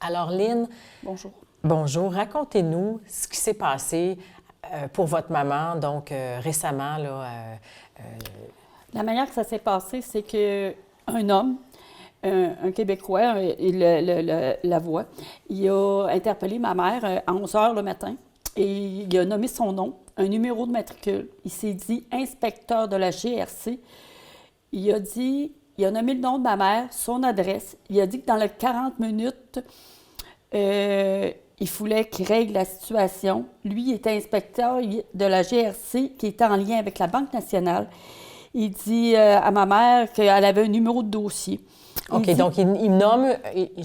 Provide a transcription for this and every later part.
Alors, Lynn, Bonjour. bonjour. Racontez-nous ce qui s'est passé pour votre maman, donc récemment. La manière que ça s'est passé, c'est qu'un homme, un Québécois, la voix, il a interpellé ma mère à 11 h le matin et il a nommé son nom, un numéro de matricule. Il s'est dit inspecteur de la GRC. Il a nommé le nom de ma mère, son adresse. Il a dit que dans les 40 minutes, il voulait qu'il règle la situation. Lui, il était inspecteur de la GRC qui était en lien avec la Banque nationale. Il dit à ma mère qu'elle avait un numéro de dossier. Donc il nomme...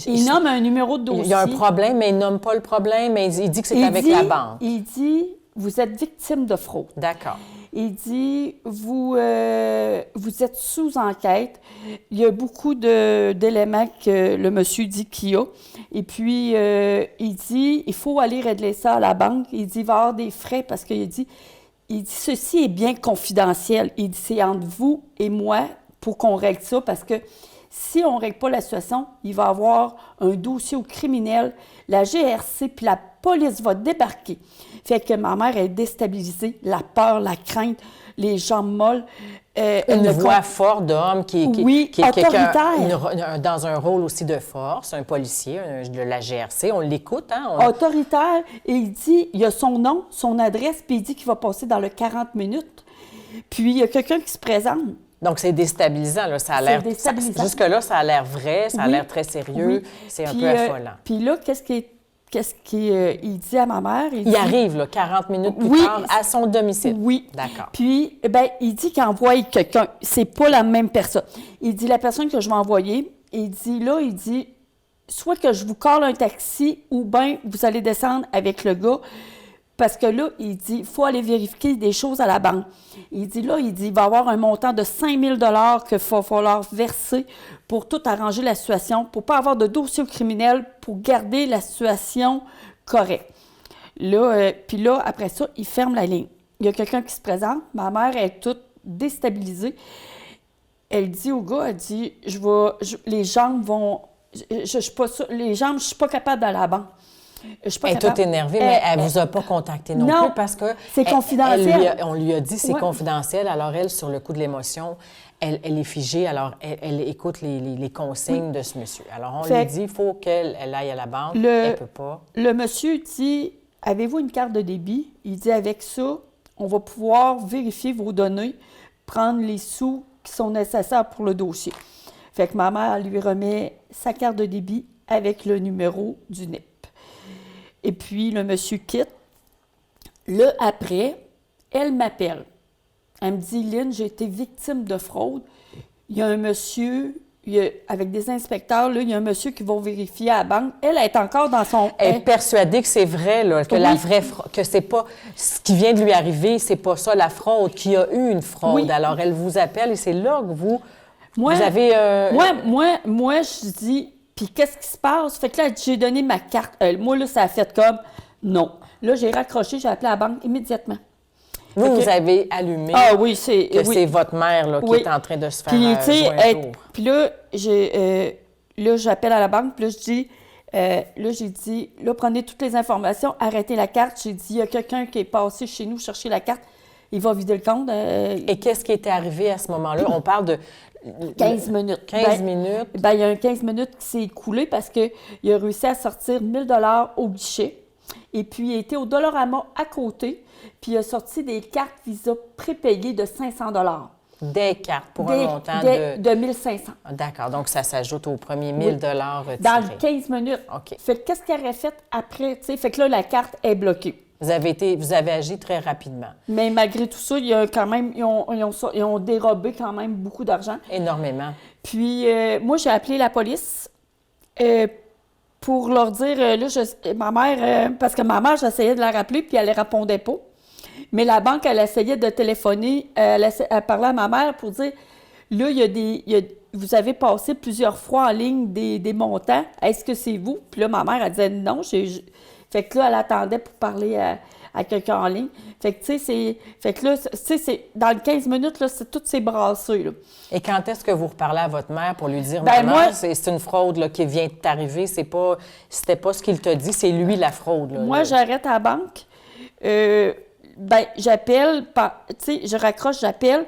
Il nomme un numéro de dossier. Il y a un problème, mais il nomme pas le problème, mais il dit que c'est avec la banque. Il dit, vous êtes victime de fraude. D'accord. Il dit, vous êtes sous enquête. Il y a beaucoup d'éléments que le monsieur dit qu'il y a. Et puis, il dit, il faut aller régler ça à la banque. Il dit, il va y avoir des frais parce qu'il dit, ceci est bien confidentiel. Il dit, c'est entre vous et moi pour qu'on règle ça parce que si on ne règle pas la situation, il va y avoir un dossier au criminel. La GRC puis la police va débarquer. Fait que ma mère est déstabilisée, la peur, la crainte, les jambes molles. Une voix forte d'homme qui est autoritaire. Dans un rôle aussi de force, un policier de la GRC. On l'écoute, hein? Autoritaire. Et il dit, il a son nom, son adresse, puis il dit qu'il va passer dans le 40 minutes. Puis il y a quelqu'un qui se présente. Donc, c'est déstabilisant, là. Ça a l'air... Jusque-là, ça a l'air vrai, ça a l'air très sérieux. Oui. C'est un peu affolant. Puis là, qu'est-ce qu'il dit à ma mère? Il arrive, là, 40 minutes plus tard, à son domicile. Oui. D'accord. Puis, il dit qu'il envoie quelqu'un. C'est pas la même personne. Il dit, la personne que je vais envoyer, il dit, soit que je vous colle un taxi ou bien vous allez descendre avec le gars. Parce que là, il dit, il faut aller vérifier des choses à la banque. Il dit, il va y avoir un montant de 5 000 qu'il va falloir verser pour tout arranger la situation, pour ne pas avoir de dossier criminel, pour garder la situation correcte. Là, puis là, après ça, il ferme la ligne. Il y a quelqu'un qui se présente. Ma mère est toute déstabilisée. Elle dit au gars, les jambes vont... je suis pas capable d'aller à la banque. Elle est toute énervée, mais elle ne vous a pas contacté non plus parce que... c'est confidentiel. On lui a dit c'est confidentiel. Alors, elle, sur le coup de l'émotion, elle est figée. Alors, elle écoute les consignes de ce monsieur. Alors, on lui dit il faut qu'elle aille à la banque. Elle ne peut pas. Le monsieur dit avez-vous une carte de débit? Il dit avec ça, on va pouvoir vérifier vos données, prendre les sous qui sont nécessaires pour le dossier. Fait que ma mère lui remet sa carte de débit avec le numéro du NIP. Et puis, le monsieur quitte. Là, après, elle m'appelle. Elle me dit, Lynn, j'ai été victime de fraude. Il y a un monsieur, avec des inspecteurs, là, il y a un monsieur qui va vérifier à la banque. Elle est encore dans son... Elle est persuadée que c'est vrai, là, que que c'est pas... Ce qui vient de lui arriver, c'est pas ça, la fraude, qu'il y a eu une fraude. Oui. Alors, elle vous appelle et c'est là que vous avez... Moi, je dis... Puis qu'est-ce qui se passe? Fait que là, j'ai donné ma carte. Moi, là, ça a fait comme non. Là, j'ai raccroché, j'ai appelé la banque immédiatement. Vous avez allumé c'est votre mère là, qui est en train de se faire joindre. Puis là, j'appelle à la banque, puis là, j'ai dit, prenez toutes les informations, arrêtez la carte. J'ai dit, il y a quelqu'un qui est passé chez nous chercher la carte. Il va vider le compte. Et qu'est-ce qui était arrivé à ce moment-là? On parle de... 15 minutes. 15 minutes? Il y a un 15 minutes qui s'est écoulé parce qu'il a réussi à sortir 1 000 $ au guichet. Et puis, il était au Dollarama à côté. Puis, il a sorti des cartes Visa prépayées de 500 $. Des cartes pour un montant de 1 500. D'accord. Donc, ça s'ajoute au premier 1 000 $ retirés. Dans 15 minutes. OK. Fait que qu'est-ce qu'il aurait fait après? T'sais? Fait que là, la carte est bloquée. Vous avez agi très rapidement. Mais malgré tout ça, ils ont dérobé quand même beaucoup d'argent. Énormément. Puis, moi, j'ai appelé la police pour leur dire, ma mère, parce que ma mère, j'essayais de la rappeler, puis elle ne répondait pas. Mais la banque, elle essayait de téléphoner, elle parlait à ma mère pour dire, là, vous avez passé plusieurs fois en ligne des montants, est-ce que c'est vous? Puis là, ma mère, elle disait non, Fait que là, elle attendait pour parler à quelqu'un en ligne. Fait que, tu sais, c'est dans les 15 minutes, là, tout s'est brassé, là. Et quand est-ce que vous reparlez à votre mère pour lui dire, ben, maman, c'est une fraude là, qui vient de t'arriver, c'était pas ce qu'il t'a dit, c'est lui la fraude, là. Moi, j'arrête à la banque. Ben, j'appelle, tu sais, je raccroche, j'appelle.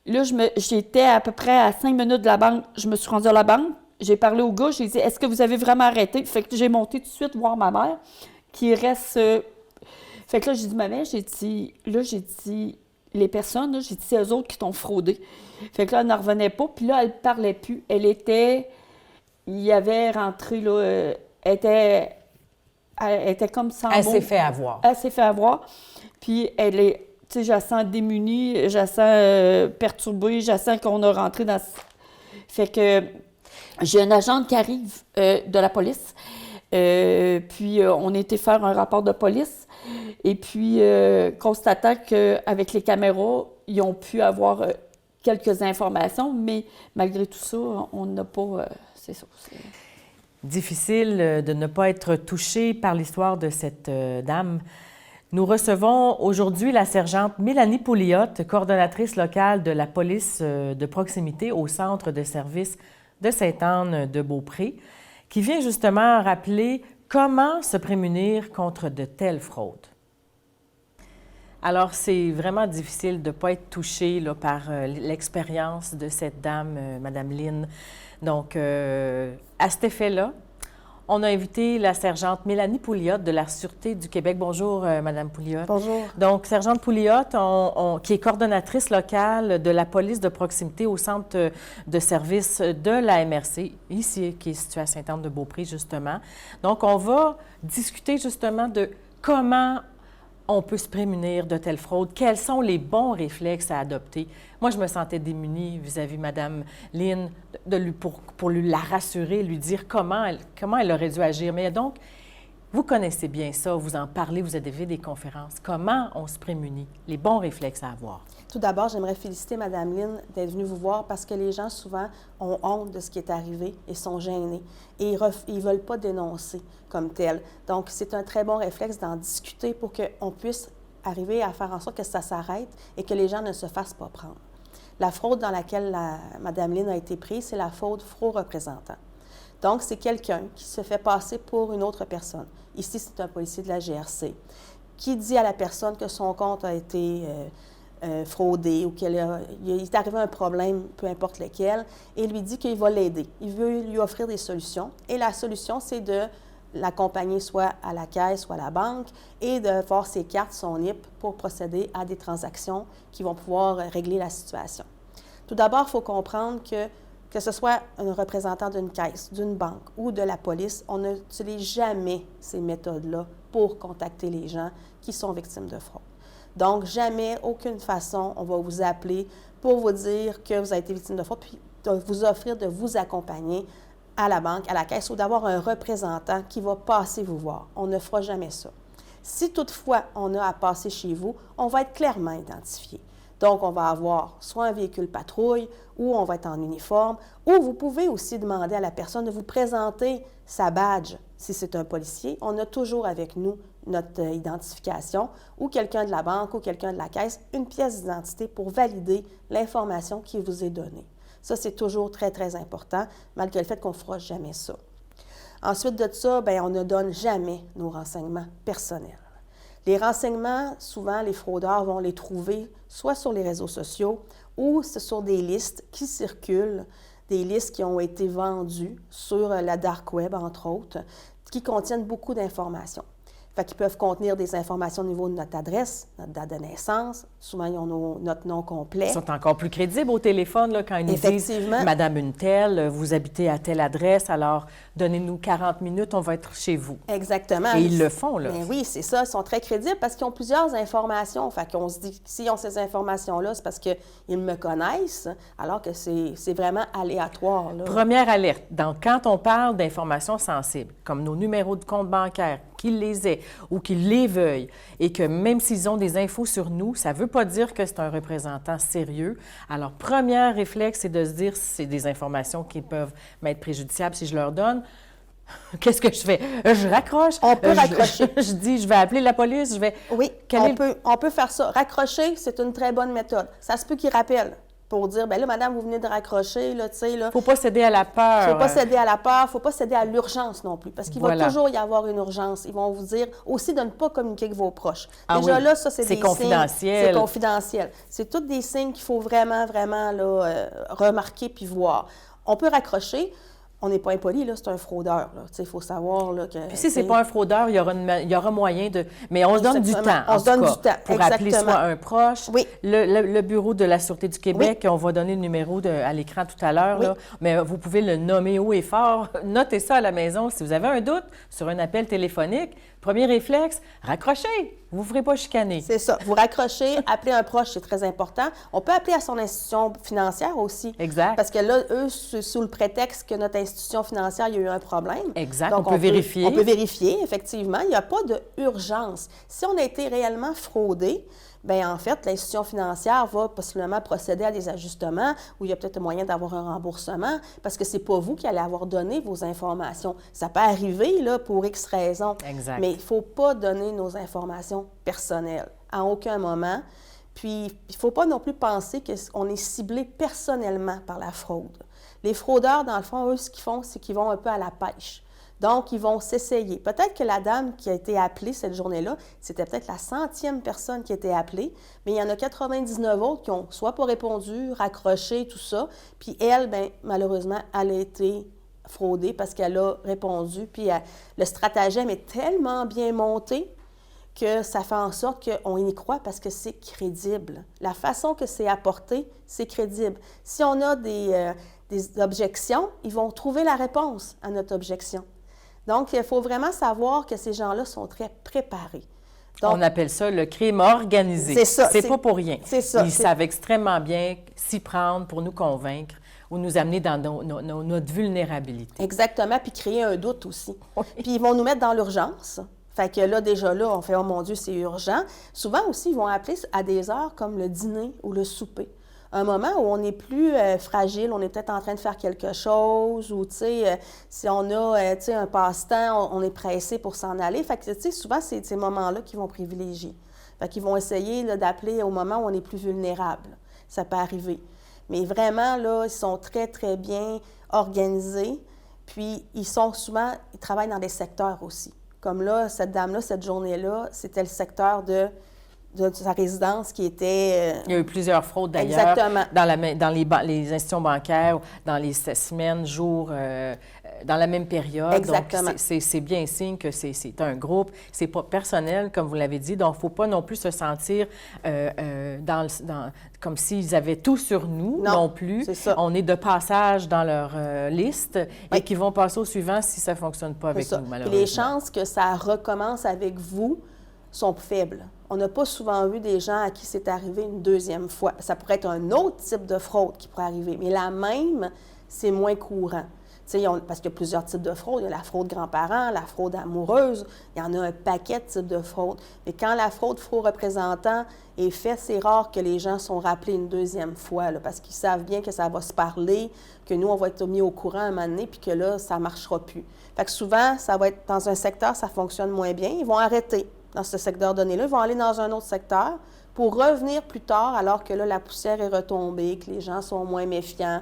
Là, j'étais à peu près à 5 minutes de la banque. Je me suis rendue à la banque. J'ai parlé au gars, j'ai dit, est-ce que vous avez vraiment arrêté? Fait que j'ai monté tout de suite voir ma mère, qui reste... Fait que là, j'ai dit, ma mère, j'ai dit, les personnes, là, j'ai dit, c'est eux autres qui t'ont fraudé. Fait que là, elle n'en revenait pas, puis là, elle ne parlait plus. Il y avait rentré, là, elle était comme sans mots. Elle s'est fait avoir. Elle s'est fait avoir. Puis elle est, tu sais, je la sens démunie, je la sens perturbée, je la sens qu'on a rentré dans... Fait que j'ai une agente qui arrive de la police, puis on a été faire un rapport de police, et puis constatant qu'avec les caméras, ils ont pu avoir quelques informations, mais malgré tout ça, on n'a pas... c'est ça. Difficile de ne pas être touché par l'histoire de cette dame. Nous recevons aujourd'hui la sergente Mélanie Pouliot, coordonnatrice locale de la police de proximité au centre de services de Sainte-Anne-de-Beaupré, qui vient justement rappeler comment se prémunir contre de telles fraudes. Alors, c'est vraiment difficile de ne pas être touché là, par l'expérience de cette dame, Mme Lynn. Donc, à cet effet-là, on a invité la sergente Mélanie Pouliot de la Sûreté du Québec. Bonjour, Mme Pouliot. Bonjour. Donc, sergente Pouliot, qui est coordonnatrice locale de la police de proximité au centre de services de la MRC, ici, qui est situé à Sainte-Anne-de-Beaupré, justement. Donc, on va discuter justement de comment on peut se prémunir de telles fraudes, quels sont les bons réflexes à adopter. Moi, je me sentais démunie vis-à-vis de Mme Lynn pour la rassurer, lui dire comment elle aurait dû agir. Mais donc, vous connaissez bien ça, vous en parlez, vous avez des conférences. Comment on se prémunit? Les bons réflexes à avoir. Tout d'abord, j'aimerais féliciter Mme Lynn d'être venue vous voir parce que les gens, souvent, ont honte de ce qui est arrivé et sont gênés. Et ils ne veulent pas dénoncer comme tel. Donc, c'est un très bon réflexe d'en discuter pour qu'on puisse arriver à faire en sorte que ça s'arrête et que les gens ne se fassent pas prendre. La fraude dans laquelle Mme Lynn a été prise, c'est la fraude faux-représentant. Donc, c'est quelqu'un qui se fait passer pour une autre personne. Ici, c'est un policier de la GRC qui dit à la personne que son compte a été fraudé ou qu'il est arrivé un problème, peu importe lequel, et lui dit qu'il va l'aider. Il veut lui offrir des solutions. Et la solution, c'est de l'accompagner soit à la caisse, soit à la banque, et de voir ses cartes, son NIP, pour procéder à des transactions qui vont pouvoir régler la situation. Tout d'abord, il faut comprendre que ce soit un représentant d'une caisse, d'une banque ou de la police, on n'utilise jamais ces méthodes-là pour contacter les gens qui sont victimes de fraude. Donc, jamais, aucune façon, on va vous appeler pour vous dire que vous avez été victime de fraude, puis de vous offrir de vous accompagner à la banque, à la caisse, ou d'avoir un représentant qui va passer vous voir. On ne fera jamais ça. Si toutefois on a à passer chez vous, on va être clairement identifié. Donc, on va avoir soit un véhicule patrouille, ou on va être en uniforme, ou vous pouvez aussi demander à la personne de vous présenter sa badge. Si c'est un policier, on a toujours avec nous notre identification, ou quelqu'un de la banque ou quelqu'un de la caisse, une pièce d'identité pour valider l'information qui vous est donnée. Ça, c'est toujours très, très important, malgré le fait qu'on ne fera jamais ça. Ensuite de ça, bien, on ne donne jamais nos renseignements personnels. Les renseignements, souvent, les fraudeurs vont les trouver soit sur les réseaux sociaux ou sur des listes qui circulent, des listes qui ont été vendues sur la dark web, entre autres, qui contiennent beaucoup d'informations. Fait qu'ils peuvent contenir des informations au niveau de notre adresse, notre date de naissance. Souvent, ils ont notre nom complet. Ils sont encore plus crédibles au téléphone là, quand ils nous disent « Madame une telle, vous habitez à telle adresse, alors donnez-nous 40 minutes, on va être chez vous. » Exactement. Et ils le font, là. Bien oui, c'est ça. Ils sont très crédibles parce qu'ils ont plusieurs informations. Fait qu'on se dit, s'ils ont ces informations-là, c'est parce qu'ils me connaissent, alors que c'est vraiment aléatoire, là. Première alerte. Donc, quand on parle d'informations sensibles, comme nos numéros de compte bancaire, qu'ils les aient ou qu'ils les veuillent, et que même s'ils ont des infos sur nous, ça ne veut pas dire que c'est un représentant sérieux. Alors, premier réflexe, c'est de se dire si c'est des informations qui peuvent m'être préjudiciables si je leur donne. Qu'est-ce que je fais? Je raccroche. On peut raccrocher. Je dis, je vais appeler la police, je vais... Oui, on peut faire ça. Raccrocher, c'est une très bonne méthode. Ça se peut qu'ils rappellent pour dire, bien là, madame, vous venez de raccrocher, là, tu sais, là. Faut pas céder à la peur. Il ne faut pas céder à la peur, il ne faut pas céder à l'urgence non plus, parce qu'il Voilà. va toujours y avoir une urgence. Ils vont vous dire aussi de ne pas communiquer avec vos proches. Ah Déjà oui. là, ça, c'est C'est des confidentiel. signes. C'est confidentiel. C'est tous des signes qu'il faut vraiment, vraiment là, remarquer puis voir. On peut raccrocher. On n'est pas impoli, là, c'est un fraudeur. Il faut savoir là, que... Puis si c'est pas un fraudeur, il y aura moyen de... Mais on se donne du temps, On se donne du temps, pour appeler exactement. soit un proche. Oui. Le Bureau de la Sûreté du Québec, on va donner le numéro à l'écran tout à l'heure, Oui. là, mais vous pouvez le nommer haut et fort. Notez ça à la maison. Si vous avez un doute sur un appel téléphonique, premier réflexe, raccrochez. Vous ne vous ferez pas chicaner. C'est ça. Vous raccrochez, appelez un proche, c'est très important. On peut appeler à son institution financière aussi. Exact. Parce que là, eux, sous le prétexte que notre institution financière, il y a eu un problème. Exact. Donc, on peut vérifier. On peut vérifier, effectivement. Il n'y a pas d'urgence. Si on a été réellement fraudé, bien, en fait, l'institution financière va possiblement procéder à des ajustements où il y a peut-être moyen d'avoir un remboursement parce que ce n'est pas vous qui allez avoir donné vos informations. Ça peut arriver là, pour X raisons. Exact. Mais il ne faut pas donner nos informations personnelles à aucun moment. Puis, il ne faut pas non plus penser qu'on est ciblé personnellement par la fraude. Les fraudeurs, dans le fond, eux, ce qu'ils font, c'est qu'ils vont un peu à la pêche. Donc, ils vont s'essayer. Peut-être que la dame qui a été appelée cette journée-là, c'était peut-être la 100e personne qui a été appelée, mais il y en a 99 autres qui ont soit pas répondu, raccroché, tout ça. Puis elle, bien, malheureusement, elle a été fraudée parce qu'elle a répondu. Puis le stratagème est tellement bien monté que ça fait en sorte qu'on y croit parce que c'est crédible. La façon que c'est apporté, c'est crédible. Si on a des objections, ils vont trouver la réponse à notre objection. Donc, il faut vraiment savoir que ces gens-là sont très préparés. Donc, on appelle ça le crime organisé. C'est ça. C'est pas pour rien. C'est ça. Ils savent extrêmement bien s'y prendre pour nous convaincre ou nous amener dans notre vulnérabilité. Exactement, puis créer un doute aussi. Oui. Puis ils vont nous mettre dans l'urgence. Fait que là, déjà là, on fait « Oh mon Dieu, c'est urgent ». Souvent aussi, ils vont appeler à des heures comme le dîner ou le souper. Un moment où on est plus fragile, on est peut-être en train de faire quelque chose ou, tu sais, si on a, tu sais, un passe-temps, on est pressé pour s'en aller. Fait que, tu sais, souvent, c'est ces moments-là qu'ils vont privilégier. Fait qu'ils vont essayer là, d'appeler au moment où on est plus vulnérable. Ça peut arriver. Mais vraiment, là, ils sont très, très bien organisés. Puis, ils travaillent dans des secteurs aussi. Comme là, cette dame-là, cette journée-là, c'était le secteur de sa résidence qui était... Il y a eu plusieurs fraudes d'ailleurs. Exactement. Dans les institutions bancaires, dans les semaines, jours, dans la même période. Exactement. Donc, c'est bien signe que c'est un groupe. C'est pas personnel, comme vous l'avez dit. Donc, il ne faut pas non plus se sentir comme s'ils avaient tout sur nous non plus. C'est ça. On est de passage dans leur liste Oui. et qu'ils vont passer au suivant si ça ne fonctionne pas avec nous, malheureusement. Puis les chances que ça recommence avec vous sont faibles. On n'a pas souvent vu des gens à qui c'est arrivé une deuxième fois. Ça pourrait être un autre type de fraude qui pourrait arriver, mais la même, c'est moins courant. Parce qu'il y a plusieurs types de fraude. Il y a la fraude grands-parents, la fraude amoureuse. Il y en a un paquet de types de fraude. Mais quand la fraude faux représentant est faite, c'est rare que les gens sont rappelés une deuxième fois, là, parce qu'ils savent bien que ça va se parler, que nous, on va être mis au courant un moment donné, puis que là, ça ne marchera plus. Fait que souvent, ça va être dans un secteur, ça fonctionne moins bien. Ils vont arrêter dans ce secteur donné-là. Ils vont aller dans un autre secteur pour revenir plus tard, alors que là, la poussière est retombée, que les gens sont moins méfiants.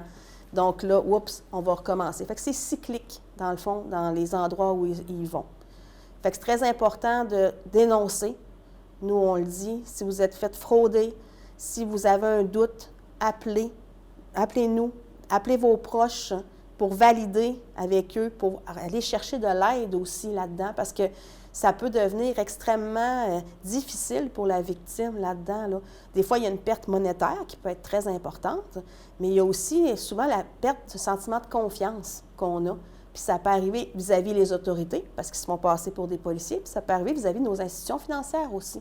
Donc là, oups, on va recommencer. Fait que c'est cyclique, dans le fond, dans les endroits où ils vont. Fait que c'est très important de dénoncer. Nous, on le dit, si vous êtes fait frauder, si vous avez un doute, appelez-nous, appelez vos proches pour valider avec eux, pour aller chercher de l'aide aussi là-dedans, parce que ça peut devenir extrêmement difficile pour la victime là-dedans. Là. Des fois, il y a une perte monétaire qui peut être très importante, mais il y a aussi souvent la perte du sentiment de confiance qu'on a. Puis ça peut arriver vis-à-vis les autorités, parce qu'ils se font passer pour des policiers, puis ça peut arriver vis-à-vis de nos institutions financières aussi.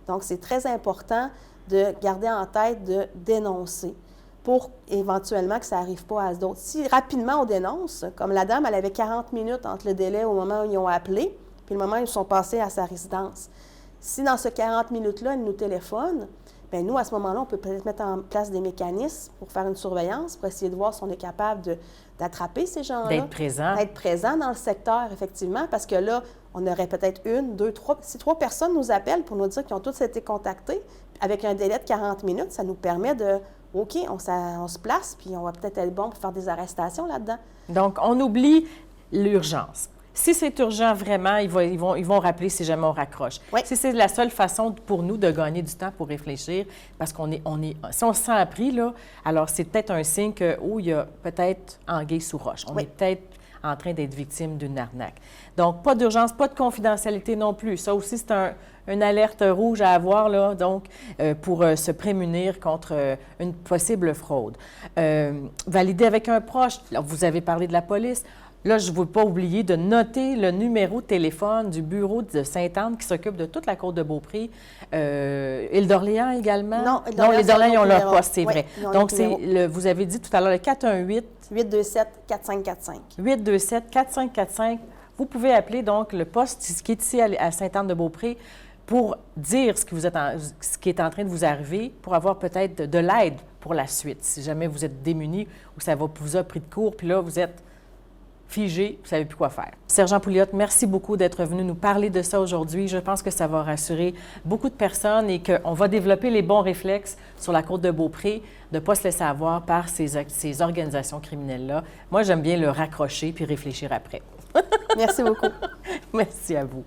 Donc, c'est très important de garder en tête de dénoncer pour éventuellement que ça n'arrive pas à d'autres. Si rapidement on dénonce, comme la dame, elle avait 40 minutes entre le délai au moment où ils ont appelé, puis le moment où ils sont passés à sa résidence. Si dans ce 40 minutes-là, elle nous téléphone, bien, nous, à ce moment-là, on peut peut-être mettre en place des mécanismes pour faire une surveillance, pour essayer de voir si on est capable d'attraper ces gens-là. D'être présent. D'être présent dans le secteur, effectivement, parce que là, on aurait peut-être 1, 2, 3... Si 3 personnes nous appellent pour nous dire qu'ils ont tous été contactés, avec un délai de 40 minutes, ça nous permet de... OK, on se place, puis on va peut-être être bon pour faire des arrestations là-dedans. Donc, on oublie l'urgence. Si c'est urgent vraiment, ils vont rappeler si jamais on raccroche. Oui. Si c'est la seule façon pour nous de gagner du temps pour réfléchir, parce si on se sent appris, là, alors c'est peut-être un signe que, il y a peut-être anguille sous roche. On est peut-être en train d'être victime d'une arnaque. Donc, pas d'urgence, pas de confidentialité non plus. Ça aussi, c'est une alerte rouge à avoir, là, donc, pour se prémunir contre une possible fraude. Valider avec un proche. Là, vous avez parlé de la police. Là, je ne veux pas oublier de noter le numéro de téléphone du bureau de Sainte-Anne qui s'occupe de toute la côte de Beaupré. Île d'Orléans également? Non, Île d'Orléans, ils ont leur poste, c'est vrai. Donc, vous avez dit tout à l'heure, le 418... 827-4545. 827-4545. Vous pouvez appeler donc le poste qui est ici à Sainte-Anne-de-Beaupré pour dire ce qui est en train de vous arriver, pour avoir peut-être de l'aide pour la suite, si jamais vous êtes démuni ou ça vous a pris de court, puis là, vous êtes figé, vous ne savez plus quoi faire. Sergent Pouliot, merci beaucoup d'être venu nous parler de ça aujourd'hui. Je pense que ça va rassurer beaucoup de personnes et qu'on va développer les bons réflexes sur la côte de Beaupré, de ne pas se laisser avoir par ces organisations criminelles-là. Moi, j'aime bien le raccrocher puis réfléchir après. Merci beaucoup. Merci à vous.